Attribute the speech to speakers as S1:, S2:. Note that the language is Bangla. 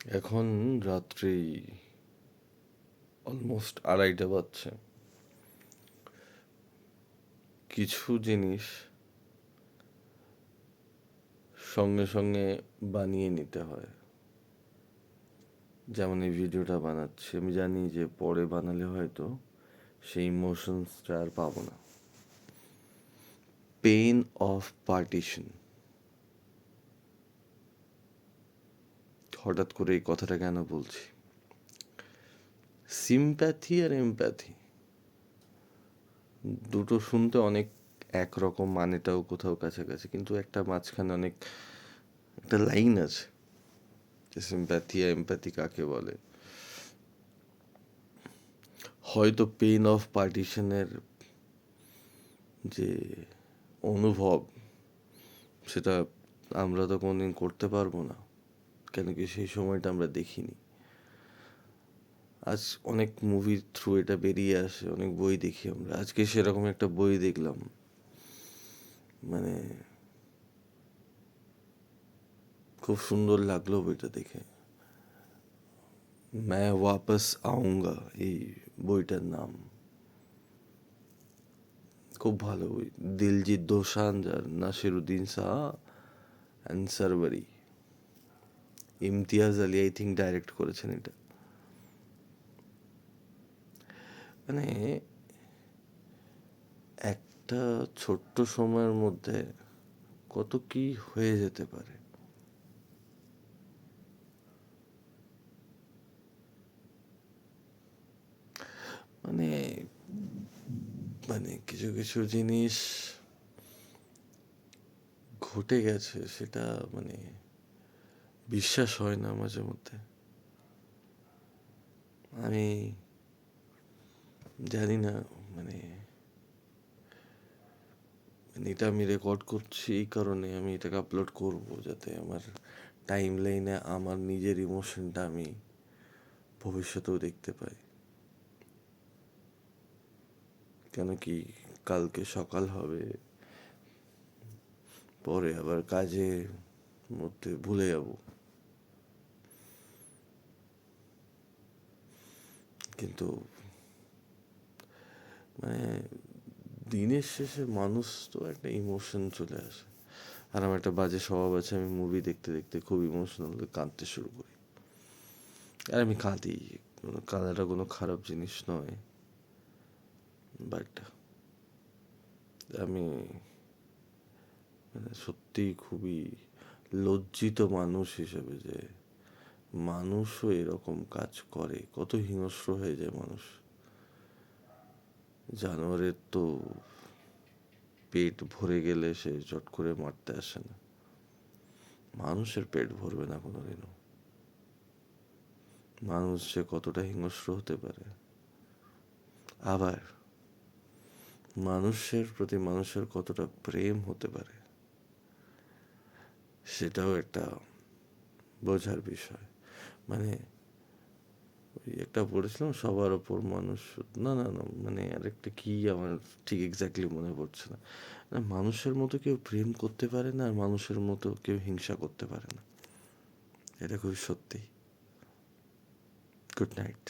S1: এখন রাত্রি অলমোস্ট 2:30 বাজছে। কিছু জিনিস সঙ্গে সঙ্গে বানিয়ে নিতে হয়। যেমন এই ভিডিওটা বানাচ্ছি, আমি জানি যে পরে বানালে হয়তো সেই ইমোশনসটা আর পাবো না। Pain of partition. হঠাৎ করে এই কথাটা কেন বলছি? সিম্প্যাথি আর এমপ্যাথি দুটো শুনতে অনেক একরকম, মানেটাও কোথাও কাছাকাছি, কিন্তু একটা মাঝখানে অনেক একটা লাইন আছে যে সিম্প্যাথি আর এমপ্যাথি কাকে বলে। হয়তো পেইন অফ পার্টিশনের যে অনুভব, সেটা আমরা তো কোনোদিন করতে পারবো না, কেন কি সেই সময়টা আমরা দেখিনি। আজ অনেক মুভির থ্রু এটা বেরিয়ে আসে, অনেক বই দেখি আমরা। আজকে সেরকম একটা বই দেখলাম, মানে খুব সুন্দর লাগলো বইটা দেখে। मैं वापस आऊंगा, এই বইটার নাম। খুব ভালো বই। দিলজিৎ দোসাঞ্জ আর নাসিরুদ্দিন শাহ অ্যান্ড সারওয়ারি। Imtiaz Ali I think direct করেছেন এটা। মানে একটা ছোট্ট সময়ের মধ্যে কত কি হয়ে যেতে পারে। মানে মানে কিছু কিছু জিনিস ঘটে গেছে, সেটা মানে বিশ্বাস হয় না মাঝে মধ্যে। আমি জানি না, মানে এটা আমি রেকর্ড করছি এই কারণে, আমি এটাকে আপলোড করব যাতে আমার টাইম লাইনে আমার নিজের ইমোশনটা আমি ভবিষ্যতেও দেখতে পাই। কেন কি কালকে সকাল হবে, পরে আবার কাজের মধ্যে ভুলে যাব। কিন্তু মানে দিনের শেষে মানুষ তো একটা ইমোশন চলে আসে। আর আমার একটা বাজে স্বভাব আছে, আমি মুভি দেখতে দেখতে খুব ইমোশনাল কাঁদতে শুরু করি। আর আমি কাঁদি, কাঁদাটা কোনো খারাপ জিনিস নয়, বাট আমি মানে সত্যিই খুবই লজ্জিত মানুষ হিসেবে যে মানুষও এরকম কাজ করে। কত হিংস্র হয়ে যায় মানুষ। জানোয়ারের তো পেট ভরে গেলে সে চট করে মারতে আসে না, মানুষের পেট ভরবে না কোনোদিনও। মানুষ যে কতটা হিংস্র হতে পারে, আবার মানুষের প্রতি মানুষের কতটা প্রেম হতে পারে, সেটাও একটা বোঝার বিষয়। মানে ওই একটা পড়েছিলাম, সবার ওপর মানুষ, না না না, মানে আরেকটা কি আমার ঠিক এক্স্যাক্টলি মনে পড়ছে না। মানুষের মতো কেউ প্রেম করতে পারে না, আর মানুষের মতো কেউ হিংসা করতে পারে না। এটা খুবই সত্যি। Good night.